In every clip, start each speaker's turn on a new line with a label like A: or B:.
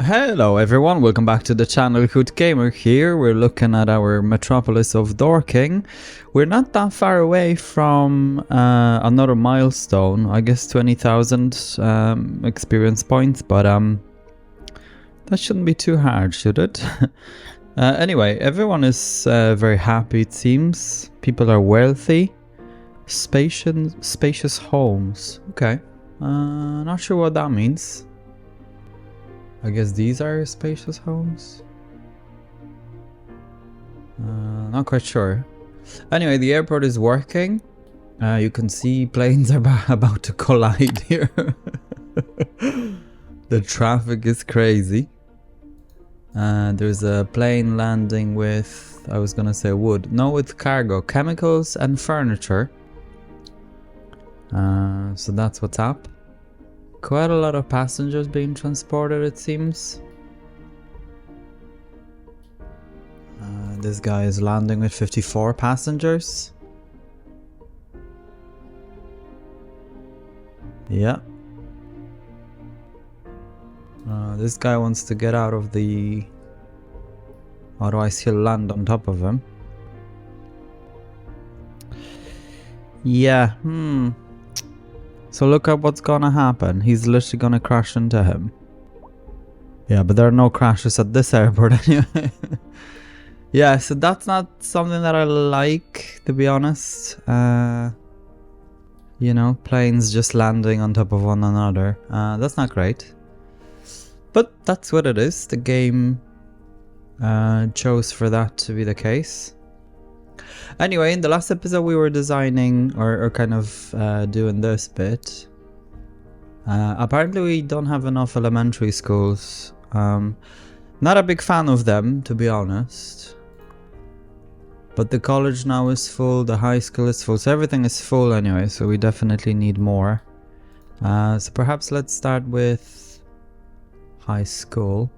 A: Hello everyone, welcome back to the channel. Hood Gamer here. We're looking at our metropolis of Dorking. We're not that far away from another milestone, I guess 20,000 experience points, but that shouldn't be too hard, should it? Anyway, everyone is very happy, it seems. People are wealthy. Spacious homes. Okay. Not sure what that means. I guess these are spacious homes? Not quite sure. Anyway, the airport is working. You can see planes are about to collide here. The traffic is crazy. There's a plane landing with, I was gonna say wood. No, with cargo, chemicals and furniture. So that's what's up. Quite a lot of passengers being transported, it seems. This guy is landing with 54 passengers. Yeah. This guy wants to get out of the... Otherwise he'll land on top of him. Yeah, So look at what's gonna happen. He's literally gonna crash into him. Yeah, but there are no crashes at this airport anyway. Yeah, so that's not something that I like, to be honest. You know, planes just landing on top of one another. That's not great. But that's what it is. The game chose for that to be the case. Anyway, in the last episode we were designing or kind of doing this bit. Apparently we don't have enough elementary schools. Not a big fan of them, to be honest. But the college now is full, the high school is full, so everything is full anyway, so we definitely need more. So perhaps let's start with high school.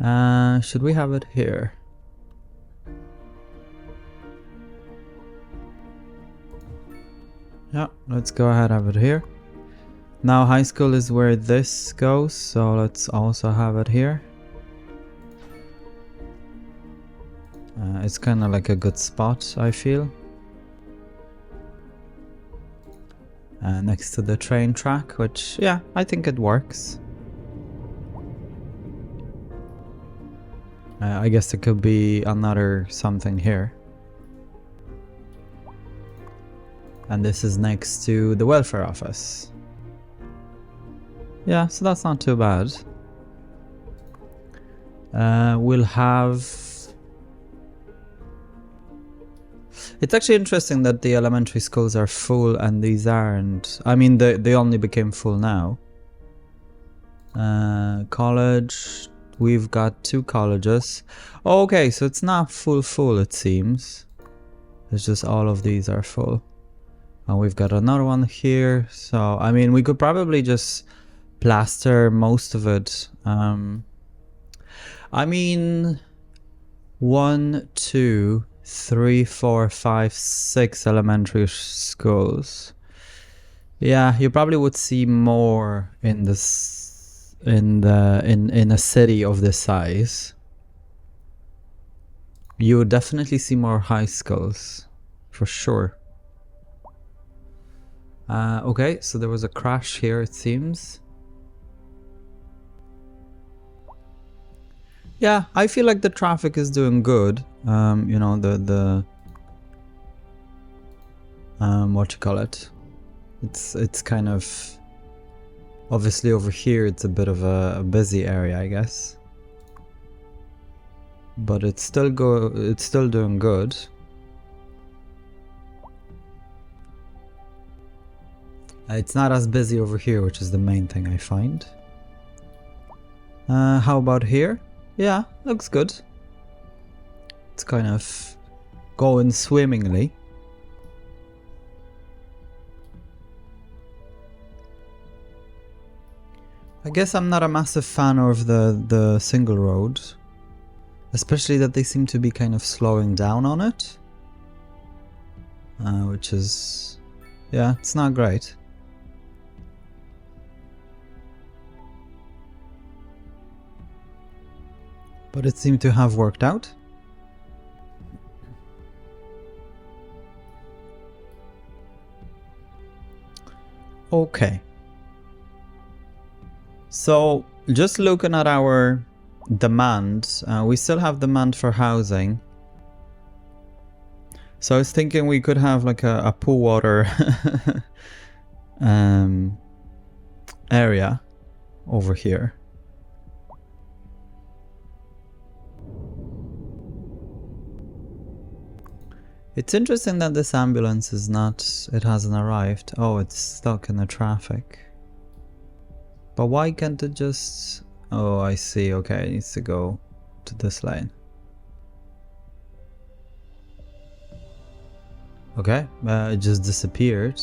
A: Should we have it here? Yeah, let's go ahead and have it here. Now high school is where this goes, so let's also have it here. It's kind of like a good spot, I feel. Next to the train track, which, yeah, I think it works. I guess it could be another something here. And this is next to the welfare office. Yeah, so that's not too bad. We'll have... It's actually interesting that the elementary schools are full and these aren't. I mean, they only became full now. College, we've got 2 colleges. Oh, okay, so it's not full it seems. It's just all of these are full. And we've got another one here, so I mean we could probably just plaster most of it. I mean 1, 2, 3, 4, 5, 6 elementary schools. Yeah, you probably would see more in this in a city of this size. You would definitely see more high schools, for sure. Okay, so there was a crash here, it seems. Yeah, I feel like the traffic is doing good. You know, the what you call it? It's kind of obviously over here. It's a bit of a busy area, I guess. But it's still doing good. It's not as busy over here, which is the main thing I find. How about here? Yeah, looks good. It's kind of going swimmingly. I guess I'm not a massive fan of the single road. Especially that they seem to be kind of slowing down on it. Which is... yeah, it's not great. But it seemed to have worked out. Okay. So, just looking at our demand, we still have demand for housing. So I was thinking we could have like a pool water area over here. It's interesting that this ambulance is not, it hasn't arrived. Oh, it's stuck in the traffic. But why can't it just... Oh, I see. Okay, it needs to go to this lane. Okay, it just disappeared.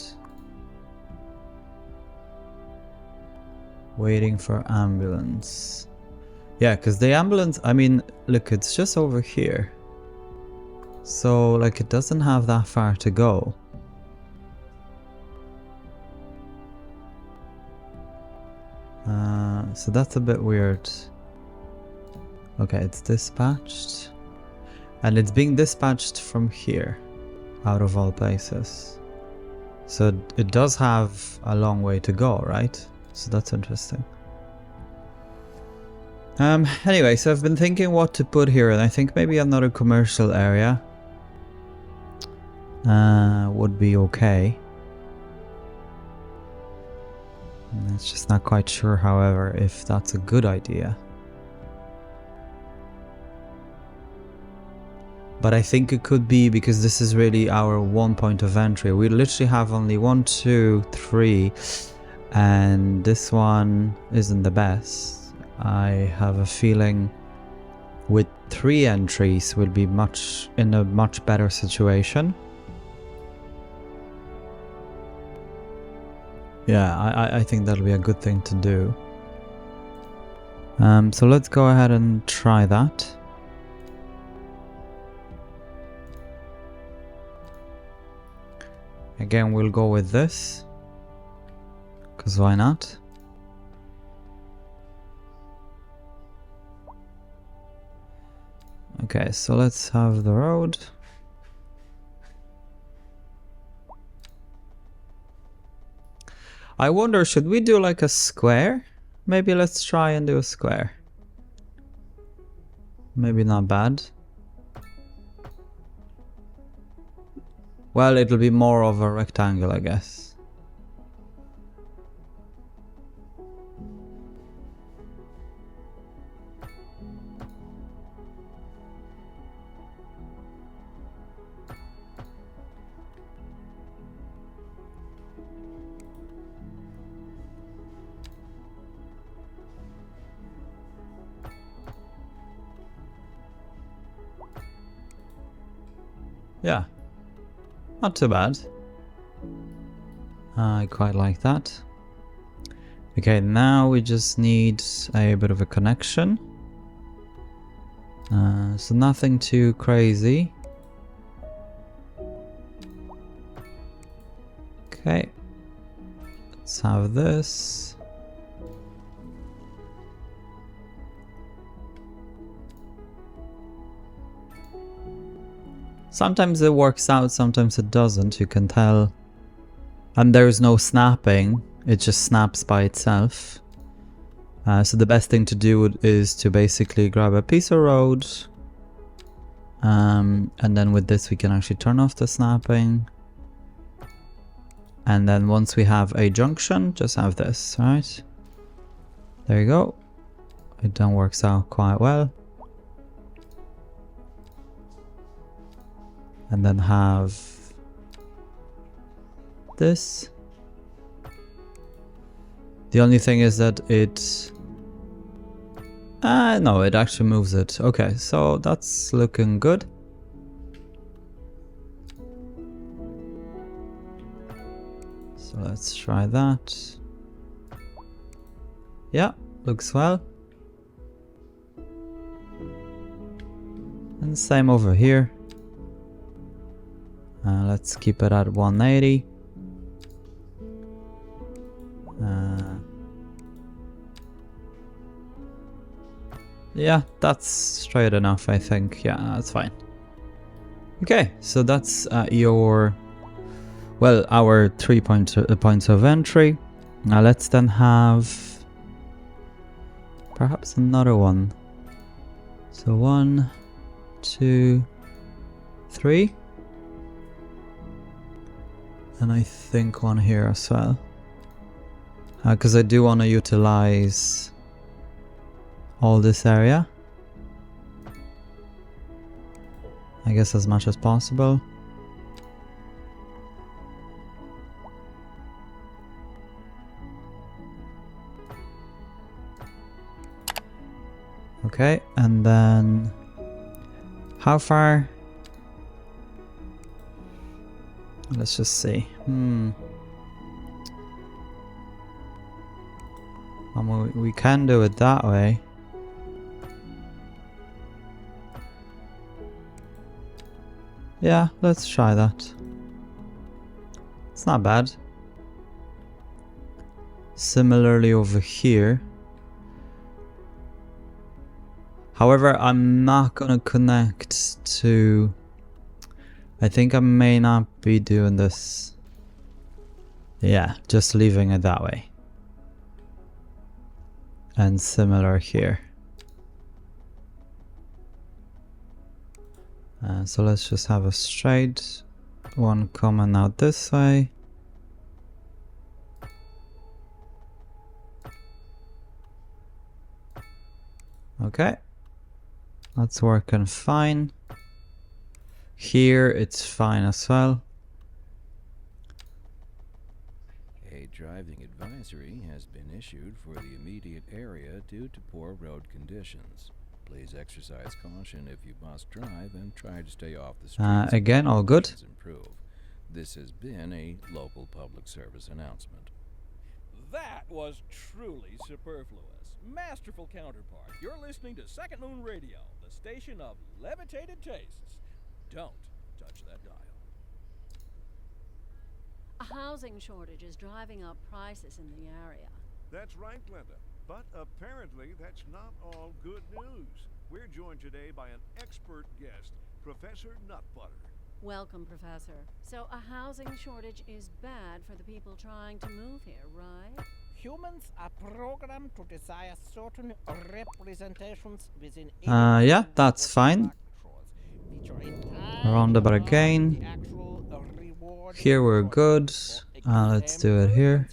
A: Waiting for ambulance. Yeah, because the ambulance, I mean, look, it's just over here. So, like, it doesn't have that far to go. So that's a bit weird. Okay, it's dispatched. And it's being dispatched from here, out of all places. So it does have a long way to go, right? So that's interesting. Anyway, so I've been thinking what to put here, and I think maybe another commercial area would be okay. It's just not quite sure, however, if that's a good idea. But I think it could be, because this is really our one point of entry. We literally have only 1, 2, 3, and this one isn't the best. I have a feeling with 3 entries we'll be in a much better situation. Yeah, I think that'll be a good thing to do. So let's go ahead and try that. Again, we'll go with this, because why not? Okay, so let's have the road. I wonder, should we do like a square? Maybe let's try and do a square. Maybe not bad. Well, it'll be more of a rectangle, I guess. Yeah. Not too bad. I quite like that. Okay, now we just need a bit of a connection. So nothing too crazy. Okay. Let's have this. Sometimes it works out, sometimes it doesn't, you can tell. And there's no snapping, it just snaps by itself. So the best thing to do is to basically grab a piece of road. And then with this we can actually turn off the snapping. And then once we have a junction, just have this, right? There you go. It then works out quite well. And then have this. The only thing is that it... no, it actually moves it. Okay, so that's looking good. So let's try that. Yeah, looks well. And same over here. Let's keep it at 180. Yeah, that's straight enough, I think. Yeah, that's fine. Okay, so that's our 3 points of entry. Now let's then have perhaps another one. So 1, 2, 3. And I think one here as well. Because I do want to utilize all this area. I guess as much as possible. Okay, and then how far? Let's just see. We can do it that way. Yeah, let's try that. It's not bad. Similarly over here. However, I'm not gonna connect to... I think I may not be doing this. Yeah, just leaving it that way. And similar here. So let's just have a straight one coming out this way. Okay. That's working fine. Here it's fine as well.
B: A driving advisory has been issued for the immediate area due to poor road conditions. Please exercise caution if you must drive and try to stay off the streets.
A: Again, all good.
B: Improve. This has been a local public service announcement.
C: That was truly superfluous. Masterful counterpart. You're listening to Second Moon Radio, the station of levitated tastes. Don't touch that dial.
D: A housing shortage is driving up prices in the area.
E: That's right, Glenda. But apparently that's not all good news. We're joined today by an expert guest, Professor Nutbutter.
D: Welcome, Professor. So a housing shortage is bad for the people trying to move here, right?
F: Humans are programmed to desire certain representations within
A: yeah, that's fine. Roundabout again. Here we're good. Let's do it here.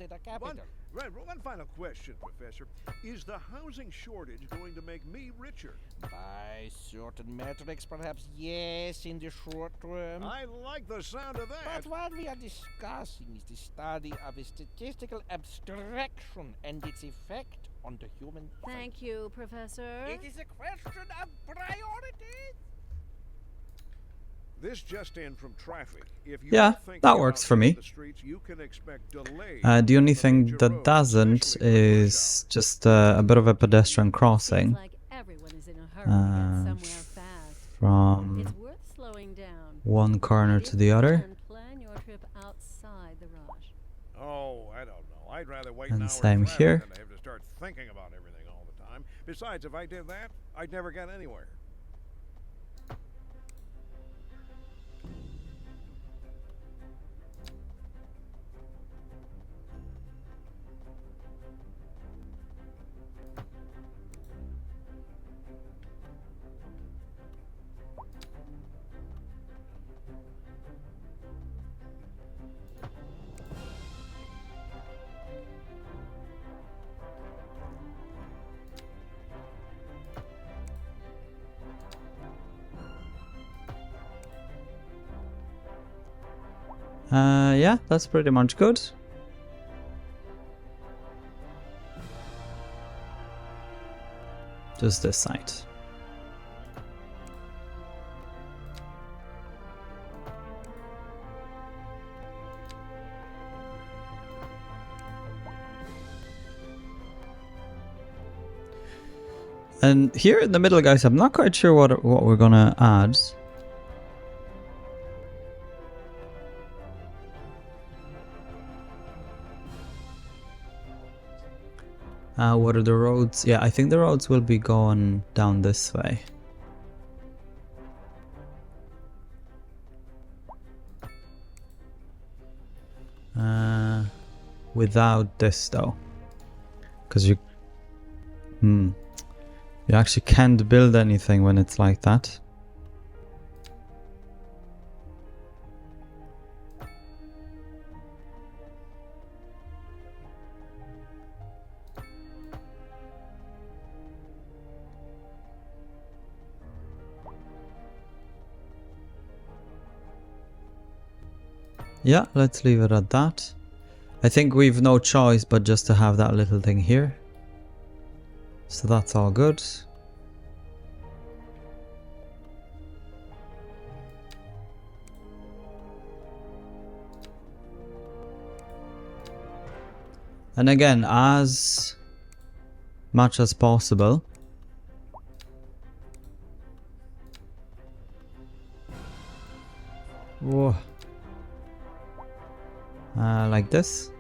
E: One final question, Professor. Is the housing shortage going to make me richer?
F: By certain metrics, perhaps yes, in the short term.
E: I like the sound of that.
F: But what we are discussing is the study of a statistical abstraction and its effect on the human psyche.
D: Thank you, Professor.
F: It is a question of priorities.
E: This just in from traffic. If you
A: Yeah, that works for me.
E: the streets, you can expect delays
A: The only
E: on
A: thing
E: major
A: that
E: roads,
A: doesn't
E: especially in rush
A: is just a bit of a pedestrian crossing.
D: Seems like everyone is in a hurry to get somewhere fast.
A: From
D: It's worth slowing down.
A: one corner to the other.
D: And plan your trip outside the rush.
E: Oh, I don't know. I'd rather wait
A: And
E: an hour
A: same
E: in traffic
A: here.
E: than to have to start thinking about everything all the time. Besides, if I did that, I'd never get anywhere.
A: Yeah, that's pretty much good. Just this side. And here in the middle, guys, I'm not quite sure what we're gonna add. What are the roads? Yeah, I think the roads will be going down this way. Without this though, because you actually can't build anything when it's like that. Yeah, let's leave it at that. I think we've no choice but just to have that little thing here. So that's all good. And again, as much as possible, whoa. Like this.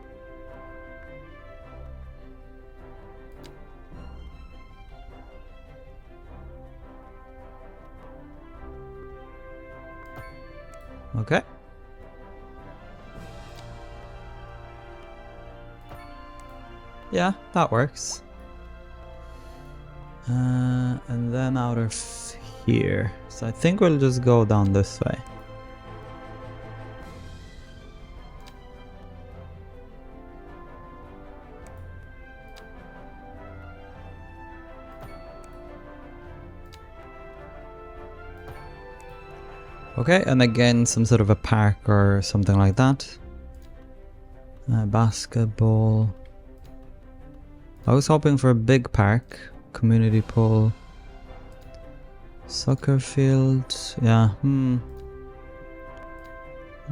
A: Okay. Yeah, that works. And then out of here. So I think we'll just go down this way. Okay, and again, some sort of a park or something like that. Basketball. I was hoping for a big park. Community pool. Soccer field. Yeah,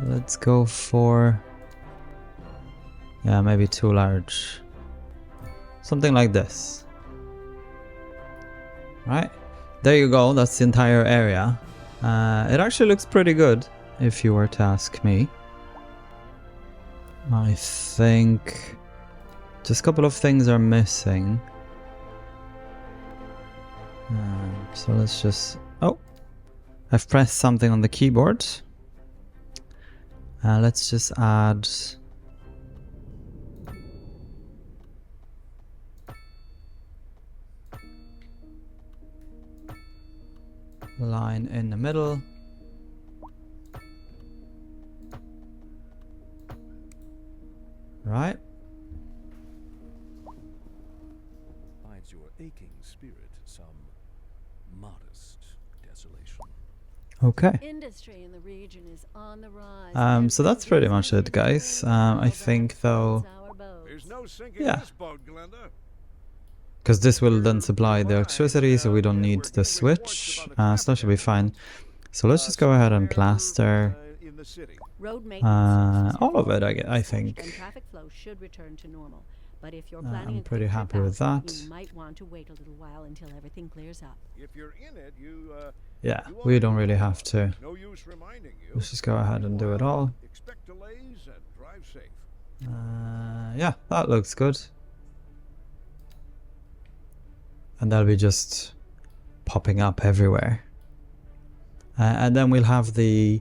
A: let's go for... yeah, maybe too large. Something like this. Right, there you go, that's the entire area. It actually looks pretty good, if you were to ask me. I think just a couple of things are missing. So let's just... oh! I've pressed something on the keyboard. Let's just add... line in the middle. Right.
B: Hides your aching spirit some modest desolation.
A: Okay.
D: Industry in the region is on the rise.
A: So that's pretty much it, guys. I think though,
E: There's no sinking
A: yeah,
E: this boat, Glenda.
A: because this will then supply the electricity, so we don't need the switch. So that should be fine. So let's just go ahead and plaster
E: In the city.
D: Road maintenance
A: all of it, I
D: and
A: think.
D: traffic flow should return to normal. But if you're planning
A: I'm
D: a
A: pretty
D: quick
A: happy
D: trip
A: with
D: out,
A: that.
D: you might want to wait a little while until everything clears up.
E: If you're in it,
A: Yeah, we don't really have to.
E: no use reminding you.
A: Let's just go ahead and do it all.
E: Expect delays and drive safe.
A: Yeah, that looks good. And that'll be just popping up everywhere. And then we'll have the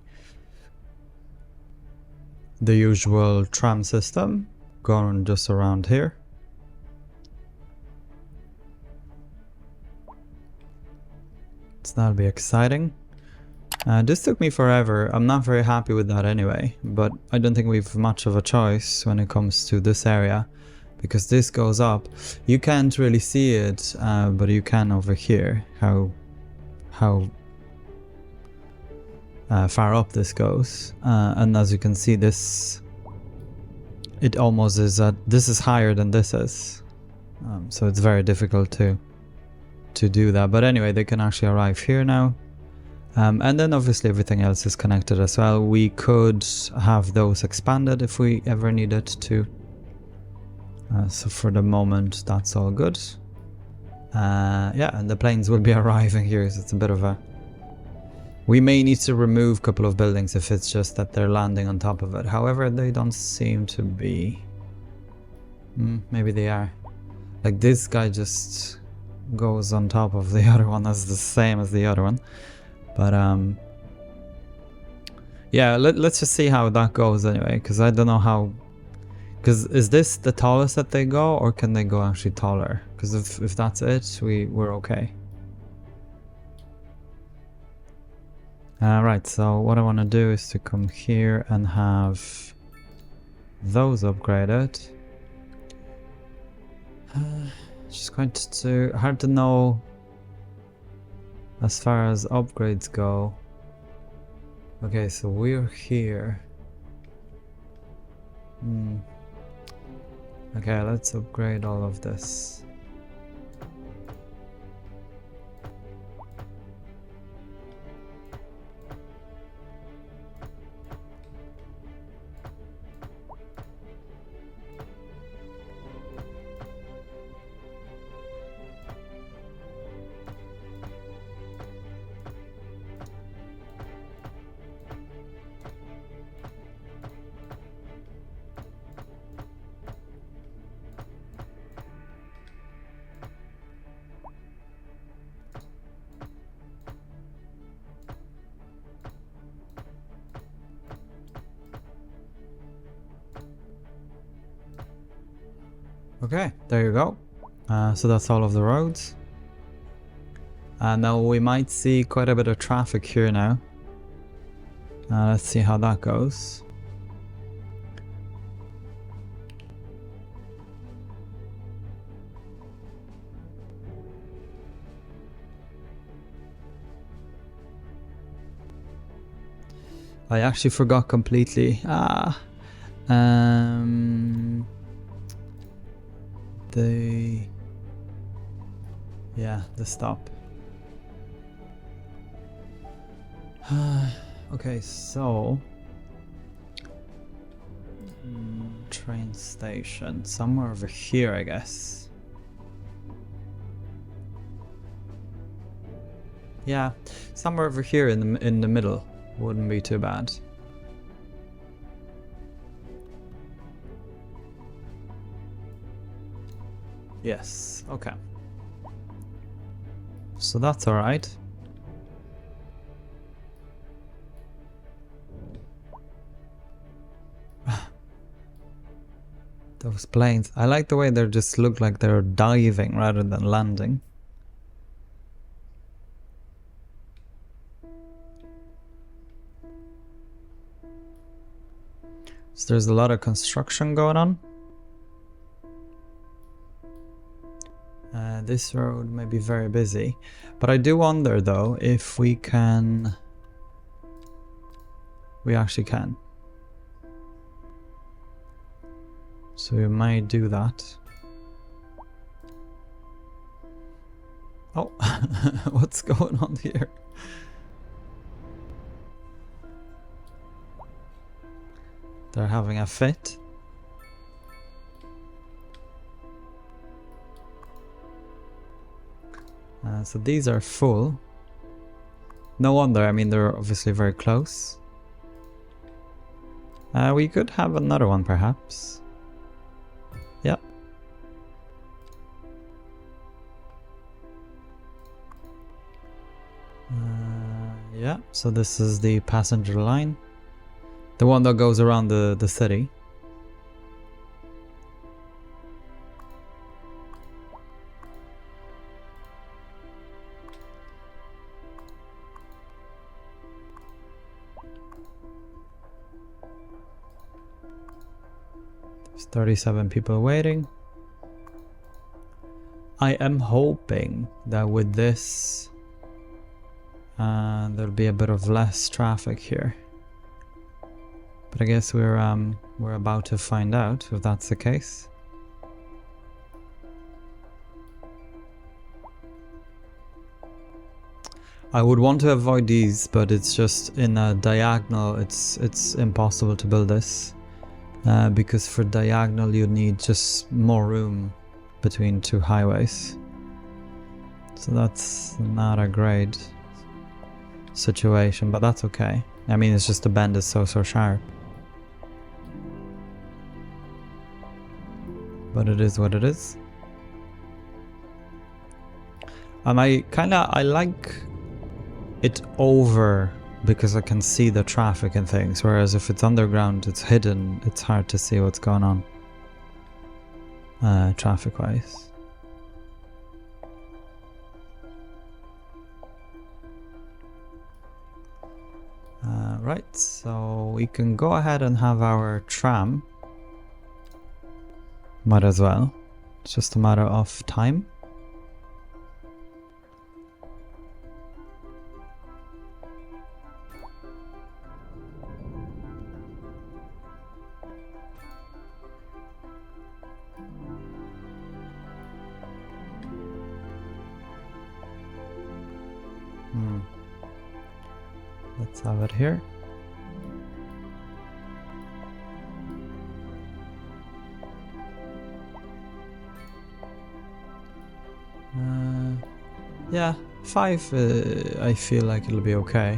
A: usual tram system going just around here. So that'll be exciting. This took me forever. I'm not very happy with that anyway, but I don't think we've much of a choice when it comes to this area, because this goes up. You can't really see it, but you can over here, how far up this goes. And as you can see, this, it almost is, this is higher than this is. So it's very difficult to do that. But anyway, they can actually arrive here now. And then obviously everything else is connected as well. We could have those expanded if we ever needed to. So for the moment, that's all good. Yeah, and the planes will be arriving here, so it's a bit of a... we may need to remove a couple of buildings if it's just that they're landing on top of it. However, they don't seem to be... maybe they are. Like this guy just goes on top of the other one as the same as the other one. But yeah, let's just see how that goes anyway, because I don't know how. Because is this the tallest that they go, or can they go actually taller? Because if that's it, we're okay. Right, so what I want to do is to come here and have those upgraded. Just going to hard to know as far as upgrades go. Okay, so we're here. Okay, let's upgrade all of this. Okay, there you go. So that's all of the roads. Now we might see quite a bit of traffic here now. Let's see how that goes. I actually forgot completely. The stop. Okay, so train station somewhere over here, I guess. Yeah, somewhere over here in the middle wouldn't be too bad. Yes, okay. So that's alright. Those planes. I like the way they just look like they're diving rather than landing. So there's a lot of construction going on. This road may be very busy, but I do wonder though if we can. We actually can. So we might do that. Oh, what's going on here? They're having a fit. So these are full. No wonder, I mean they're obviously very close. We could have another one perhaps. Yep. Yeah, so this is the passenger line. The one that goes around the city. There's 37 people waiting. I am hoping that with this there'll be a bit of less traffic here. But I guess we're about to find out if that's the case. I would want to avoid these, but it's just in a diagonal. It's impossible to build this because for diagonal you need just more room between two highways. So that's not a great situation, but that's okay. I mean, it's just the bend is so sharp. But it is what it is. And I like it over because I can see the traffic and things, whereas if it's underground, it's hidden, it's hard to see what's going on traffic-wise. Right, so we can go ahead and have our tram. Might as well. It's just a matter of time. Let's have it here. Yeah, 5, I feel like it'll be okay.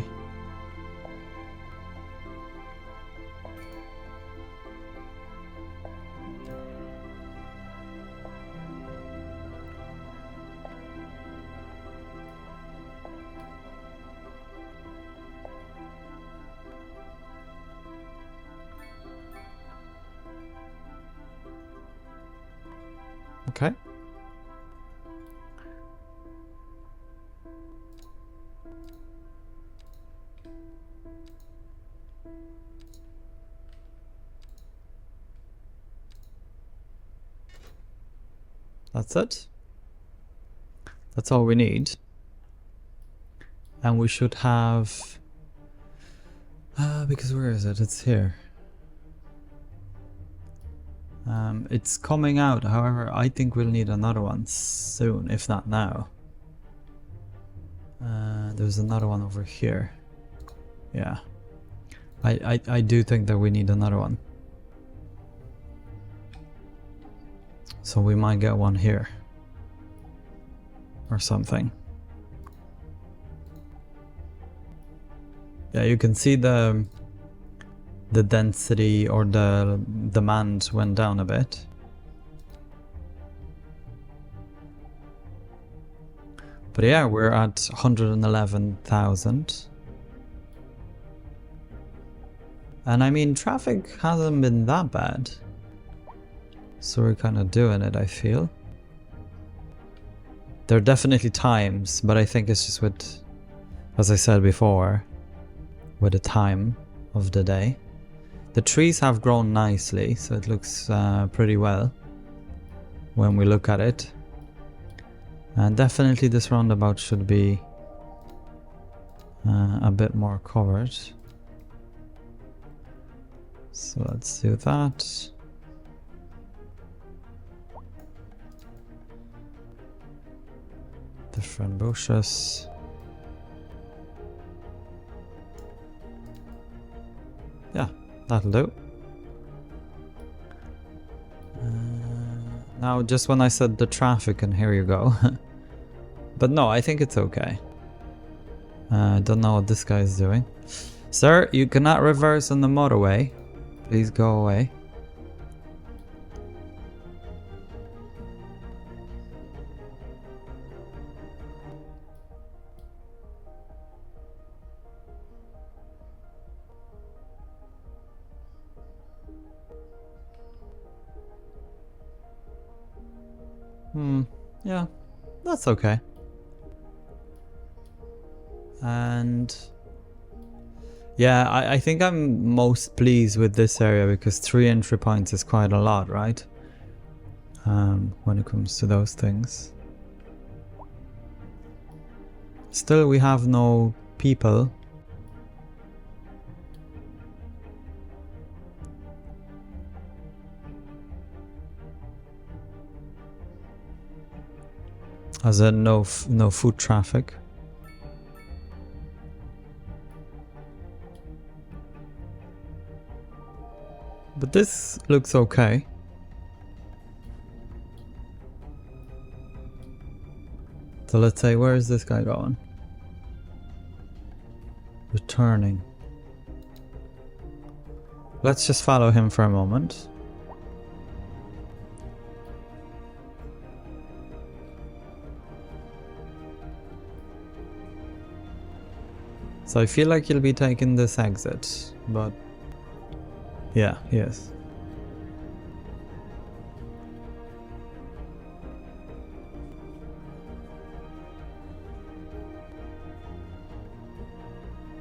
A: Okay. That's it. That's all we need. And we should have... because where is it? It's here. It's coming out, however, I think we'll need another one soon, if not now. There's another one over here. Yeah. I do think that we need another one. So we might get one here. Or something. Yeah, you can see the density or the demand went down a bit. But yeah, we're at 111,000. And I mean, traffic hasn't been that bad. So we're kind of doing it, I feel. There are definitely times, but I think it's just with, as I said before, with the time of the day. The trees have grown nicely, so it looks pretty well when we look at it. And definitely this roundabout should be a bit more covered. So let's do that. Different bushes. Yeah, that'll do. Now, just when I said the traffic, and here you go. But no, I think it's okay. I don't know what this guy is doing. Sir, you cannot reverse on the motorway. Please go away. Yeah, that's okay. And yeah, I think I'm most pleased with this area because 3 entry points is quite a lot, right? When it comes to those things. Still, we have no people. As in no foot traffic. But this looks okay. So let's say, where is this guy going? Returning. Let's just follow him for a moment. So I feel like he'll be taking this exit, but yeah, he is.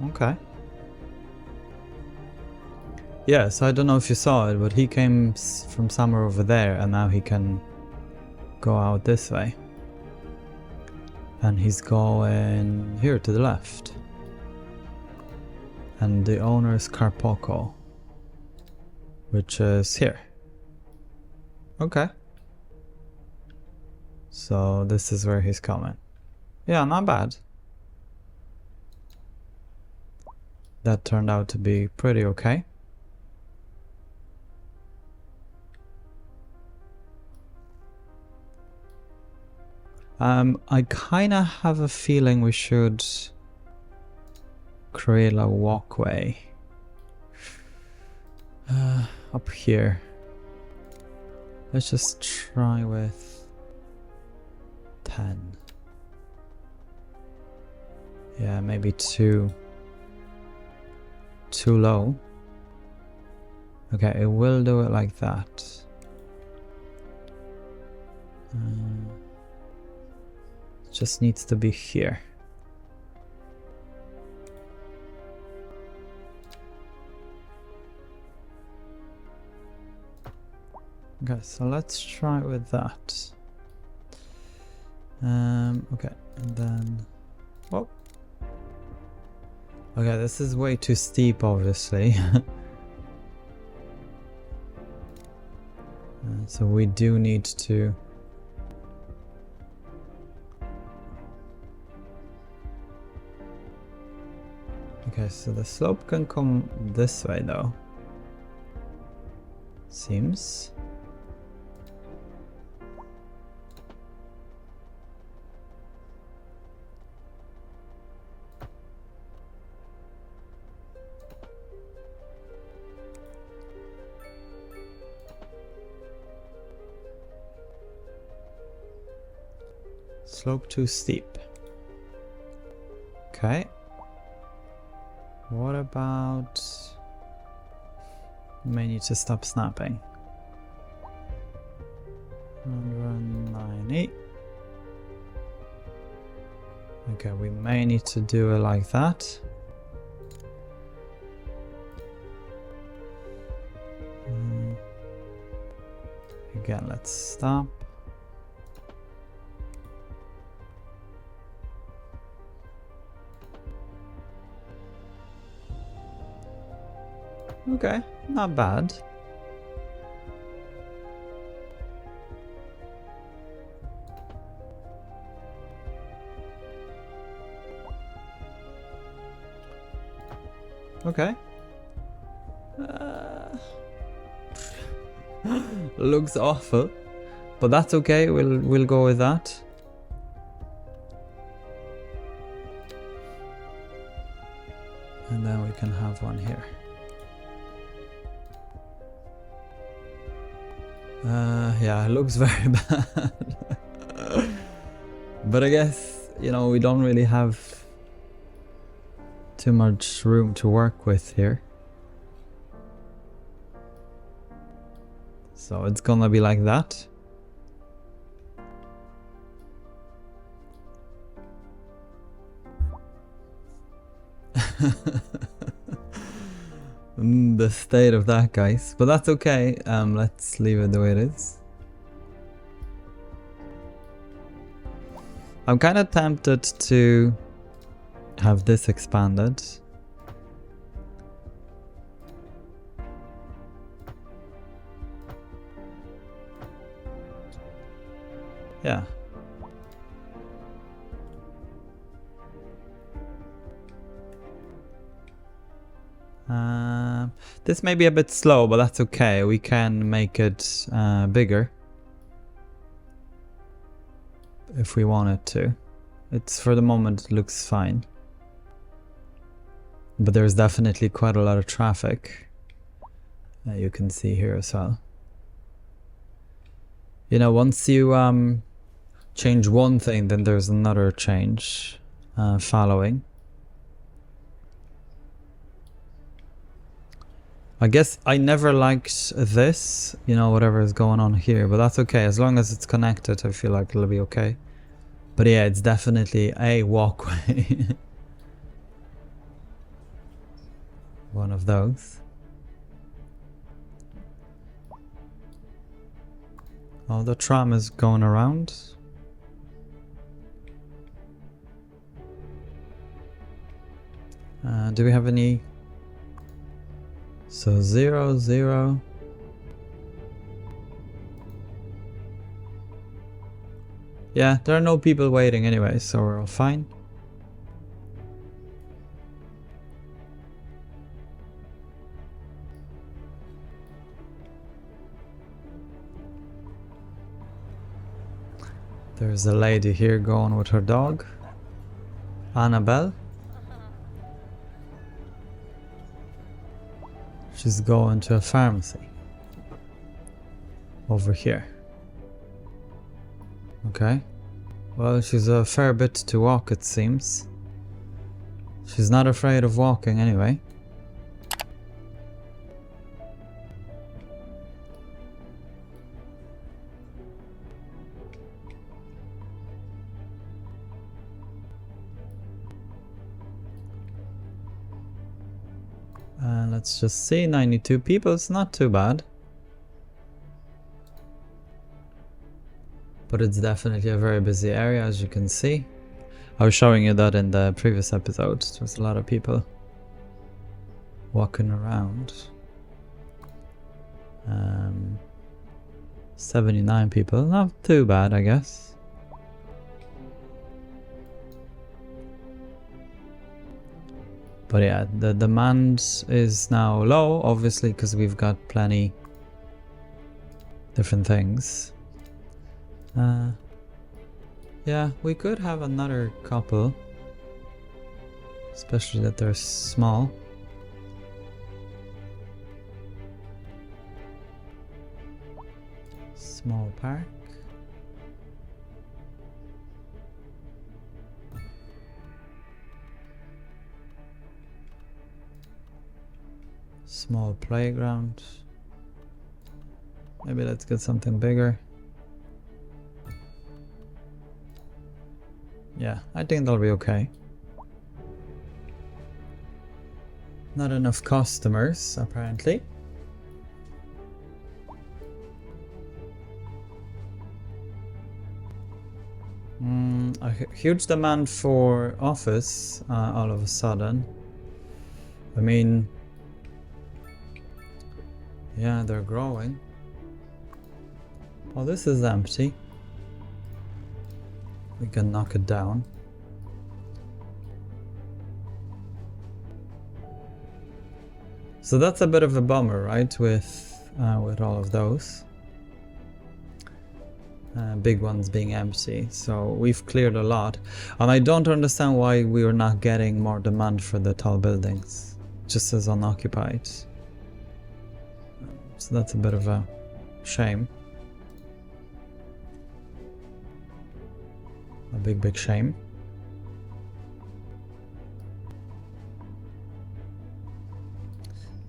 A: Okay. Yeah, so I don't know if you saw it, but he came from somewhere over there and now he can go out this way. And he's going here to the left. And the owner is Carpoco, which is here. Okay. So this is where he's coming. Yeah, not bad. That turned out to be pretty okay. I kinda have a feeling we should create a walkway up here. Let's just try with 10. Yeah, maybe too low. Okay, it will do it like that. Just needs to be here. Okay, so let's try with that. Okay, and then, whoa. Okay, this is way too steep, obviously. So we do need to. Okay, so the slope can come this way though. Seems. Slope too steep. Okay. What about... May need to stop snapping. 190. Okay, we may need to do it like that. Again, let's stop. Okay, not bad. Okay. Looks awful, but that's okay. We'll go with that. And then we can have one here. Yeah, it looks very bad. But I guess, you know, we don't really have too much room to work with here. So it's gonna be like that. The state of that, guys. But that's okay. Let's leave it the way it is. I'm kind of tempted to have this expanded. Yeah. This may be a bit slow, but that's okay. We can make it bigger if we wanted to. It's, for the moment, it looks fine. But there's definitely quite a lot of traffic. You can see here as well. You know, once you change one thing, then there's another change following. I guess I never liked this, you know, whatever is going on here, but that's okay. As long as it's connected, I feel like it'll be okay. But yeah, it's definitely a walkway. One of those. Oh, the tram is going around. Do we have any? So 0, 0. Yeah, there are no people waiting anyway, so we're all fine. There's a lady here going with her dog, Annabelle. She's going to a pharmacy over here. Okay. Well, she's a fair bit to walk, it seems. She's not afraid of walking anyway. Let's just see, 92 people, it's not too bad. But it's definitely a very busy area, as you can see. I was showing you that in the previous episode. There's a lot of people walking around. 79 people, not too bad, I guess. But yeah, the demand is now low, obviously, because we've got plenty different things. Yeah, we could have another couple, especially that they're small. Small park. Small playground. Maybe let's get something bigger. Yeah, I think that'll be okay. Not enough customers, apparently. A huge demand for office all of a sudden. I mean, yeah, they're growing. Oh, this is empty. We can knock it down. So that's a bit of a bummer, right? With all of those big ones being empty. So we've cleared a lot, and I don't understand why we are not getting more demand for the tall buildings, just as unoccupied. So that's a bit of a shame. A big shame.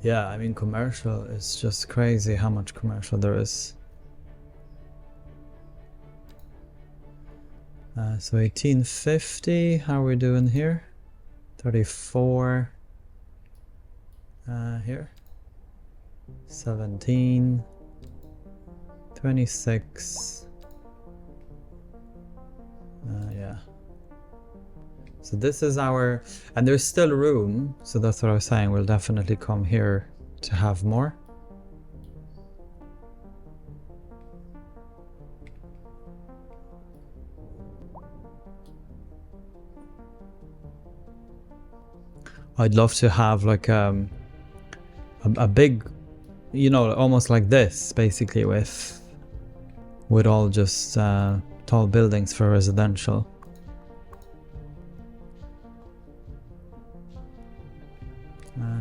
A: Yeah, I mean, commercial is just crazy how much commercial there is. So 1850, how are we doing here? 34 here. 17, 26. Yeah. So this is our, and there's still room, so that's what I was saying, we'll definitely come here to have more. I'd love to have like a big, you know, almost like this, basically, with all just tall buildings for residential.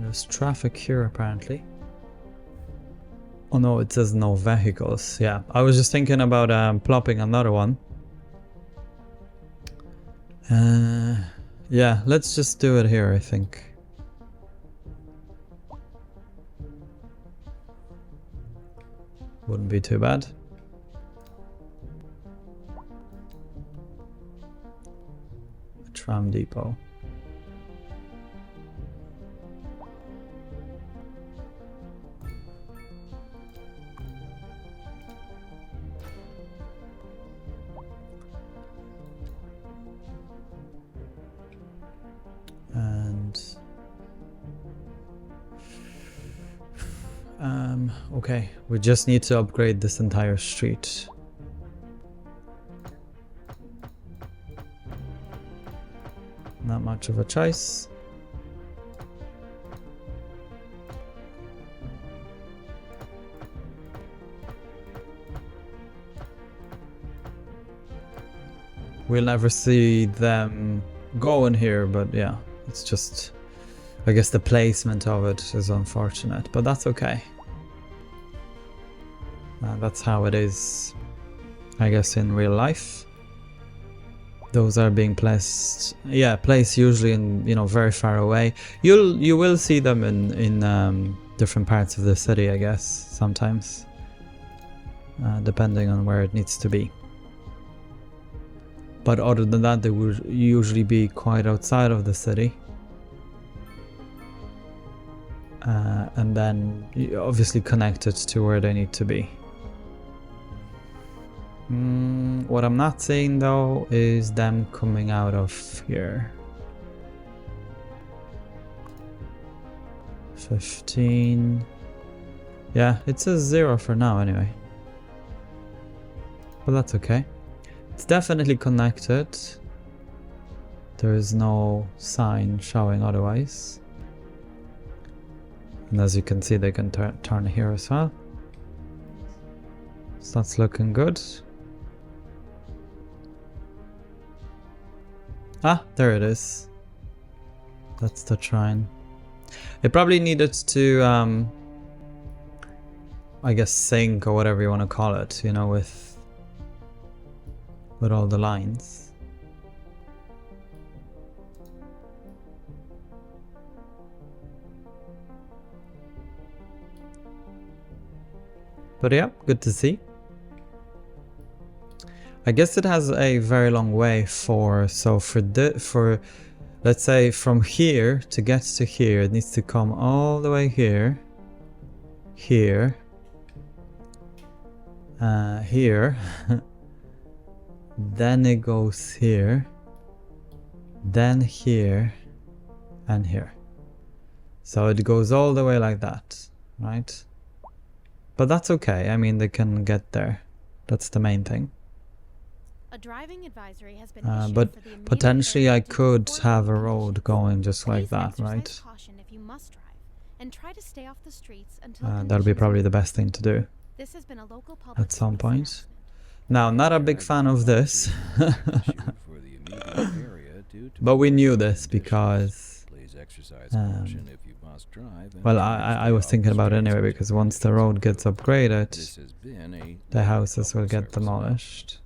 A: There's traffic here apparently. Oh no, it says no vehicles. Yeah, I was just thinking about plopping another one. Yeah, let's just do it here, I think. be too bad. A tram depot. Okay, we just need to upgrade this entire street. Not much of a choice. We'll never see them go in here, but yeah, it's just, I guess the placement of it is unfortunate, but that's okay. That's how it is, I guess, in real life. Those are being placed, yeah, placed usually in, you know, very far away. You will see them in different parts of the city, I guess, sometimes, depending on where it needs to be. But other than that, they would usually be quite outside of the city. And then obviously connected to where they need to be. What I'm not seeing though is them coming out of here. 15. Yeah, it says 0 for now anyway. But that's okay. It's definitely connected. There is no sign showing otherwise. And as you can see, they can turn here as well. So that's looking good. Ah, there it is. That's the shrine. It probably needed to, I guess, sync or whatever you want to call it, you know, with all the lines. But yeah, good to see. I guess it has a very long way for let's say from here to get to here, it needs to come all the way here, here, here, then it goes here, then here, and here. So it goes all the way like that, right? But that's okay. I mean, they can get there. That's the main thing.
G: A driving advisory has been issued
A: But
G: for the immediate
A: potentially
G: area
A: I
G: due to
A: could
G: poor
A: have a
G: road
A: road
G: conditions.
A: going just like
G: Please
A: that,
G: exercise
A: right?
G: caution if you must drive, and try to stay off the streets until
A: That'll be
G: conditions
A: probably the
G: improve.
A: best thing to do
G: This has been a local public
A: at some
G: service
A: point.
G: announcement.
A: Now, not a big fan of this,
B: Issued for the immediate area due to
A: but we
B: poor
A: knew
B: road
A: this
B: conditions.
A: because,
B: Please exercise caution if you must drive and
A: well,
B: try to
A: I
B: stay
A: was
B: off
A: thinking
B: the
A: about it
B: streets
A: anyway,
B: until
A: because once the road gets
B: This
A: upgraded,
B: has been a
A: the
B: local
A: houses will
B: public
A: get
B: service
A: demolished.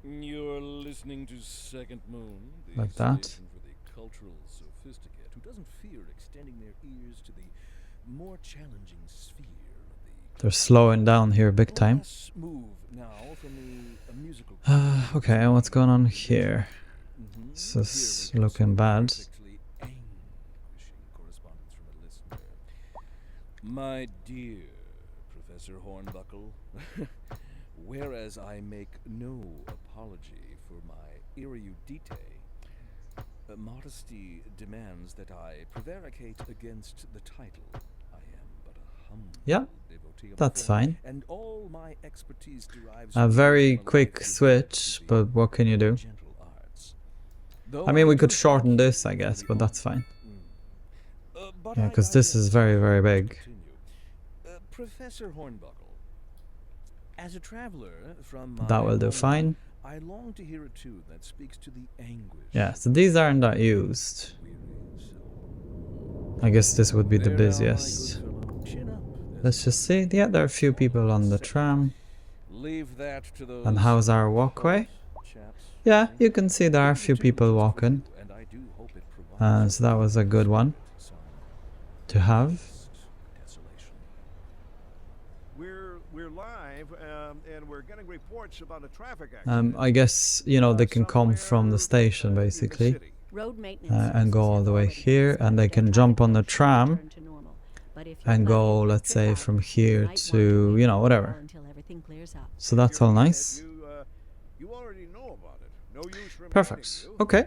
C: You're listening to Second Moon, the
A: Like that.
C: station for the cultural sophisticate who doesn't fear extending their ears to the more challenging sphere of the.
A: They're slowing down here big time.
C: Let's move now from the musical.
A: Okay, and what's going on here?
C: Mhm.
A: This is
C: Here we go,
A: looking
C: some
A: bad.
C: perfectly anguishing correspondence from a listener. My dear Professor Hornbuckle, whereas I make no apology for my erudite, modesty demands that I prevaricate against the title. I am but a humble
A: Yeah,
C: devotee of
A: that's
C: form,
A: fine.
C: and all my expertise derives
A: A
C: from
A: very
C: my
A: quick
C: life
A: switch,
C: devoted to
A: but
C: the
A: what can you do?
C: gentle arts. Though
A: I mean, we
C: do
A: could
C: thank
A: shorten
C: you
A: this, I
C: for
A: guess,
C: the
A: but that's
C: honor.
A: fine.
C: But
A: Yeah,
C: I
A: because this is
C: digress.
A: very, very
C: Let's
A: big.
C: continue. Professor Hornbuckle, as a traveler from my
A: That will do
C: home,
A: fine.
C: I long to hear a tune that speaks to the anguish.
A: Yeah, so these aren't that used.
C: of weary soul.
A: I guess this would be the
C: There now, my
A: busiest.
C: good fellow. Chin up.
A: Let's just see. Yeah, there are a few people on the tram.
C: Leave that to those
A: And how's our walkway?
C: chaps.
A: Yeah, you can see there are a few people walking.
C: And I do hope it provides
A: So that was a good one
C: some
A: to have.
C: desolation.
E: We're live reports about a traffic accident.
A: I guess, you know, they can come from the station basically
D: Road maintenance
A: and go all the way
D: services have
A: here,
D: already
A: and they
D: confirmed
A: can
D: their
A: jump on the
D: traffic flow should
A: tram
D: return to normal. But if you're
A: and go,
D: planning a
A: let's
D: trip
A: say,
D: out,
A: from
D: you
A: here
D: might want
A: to,
D: wait
A: you
D: a
A: know,
D: while
A: whatever.
D: until everything clears up.
A: So that's all nice.
E: You already know about it. No use reminding
A: Perfect.
E: you.
A: Okay.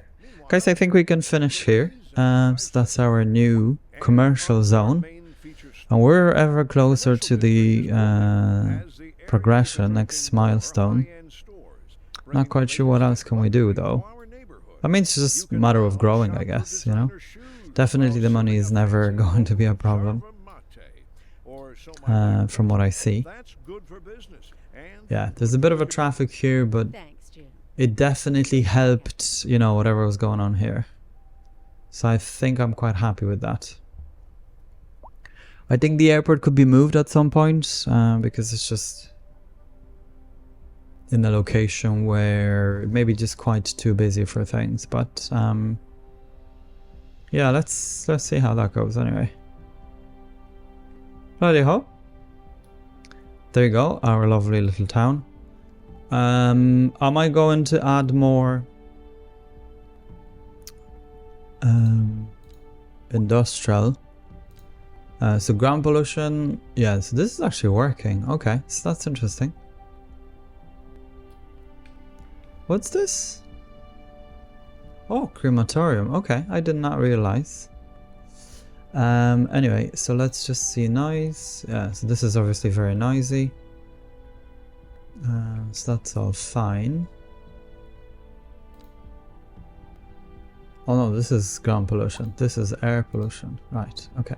A: Guys, I think we can finish here. So that's our new commercial zone. And we're ever closer to the progression, next milestone. Not quite sure what else can we do though. I mean, it's just a matter of growing, I guess, you know. Definitely the money is never going to be a problem, from what I see. Yeah, there's a bit of a traffic here, but
D: Thanks, Jim.
A: it definitely helped, you know, whatever was going on here. So I think I'm quite happy with that. I think the airport could be moved at some point, because it's just in a location where maybe just quite too busy for things. But yeah, let's see how that goes anyway. Righty ho. There you go, our lovely little town. Am I going to add more industrial? So ground pollution, yeah, so this is actually working. Okay, so that's interesting. What's this? Oh, crematorium. Okay, I did not realize. Anyway, so let's just see noise. Yeah, so this is obviously very noisy. So that's all fine. Oh no, this is ground pollution. This is air pollution. Right, okay.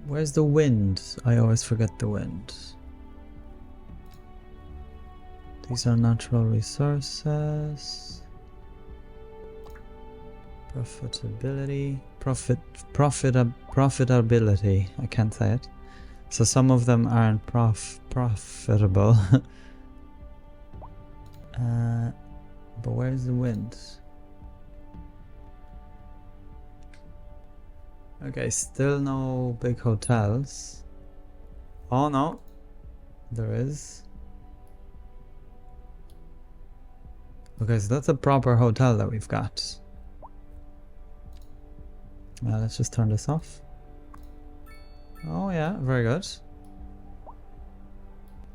A: Where's the wind? I always forget the wind. These are natural resources. Profitability. Profitability. I can't say it. So some of them aren't profitable. But where's the wind? Okay, still no big hotels. Oh no, there is. Okay, so that's a proper hotel that we've got. Let's just turn this off. Oh yeah, very good.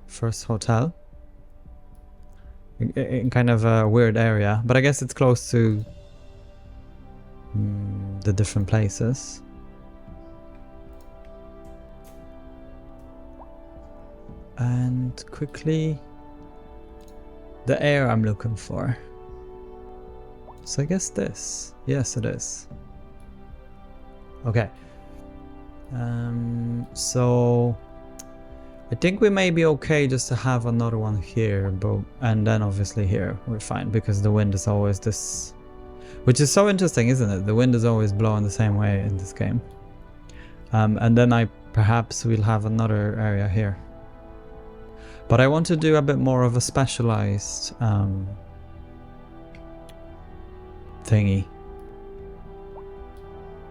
A: First hotel. In kind of a weird area, but I guess it's close to the different places. And quickly, the air I'm looking for. So I guess this. Yes, it is. Okay. So I think we may be okay just to have another one here, and then obviously here we're fine because the wind is always this, which is so interesting, isn't it? The wind is always blowing the same way in this game. And then perhaps we'll have another area here. But I want to do a bit more of a specialized thingy.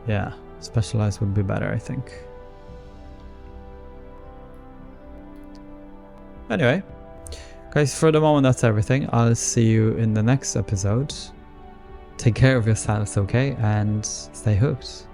A: Yeah, specialized would be better, I think. Anyway, guys, for the moment that's everything. I'll see you in the next episode. Take care of yourselves, okay? And stay hooked.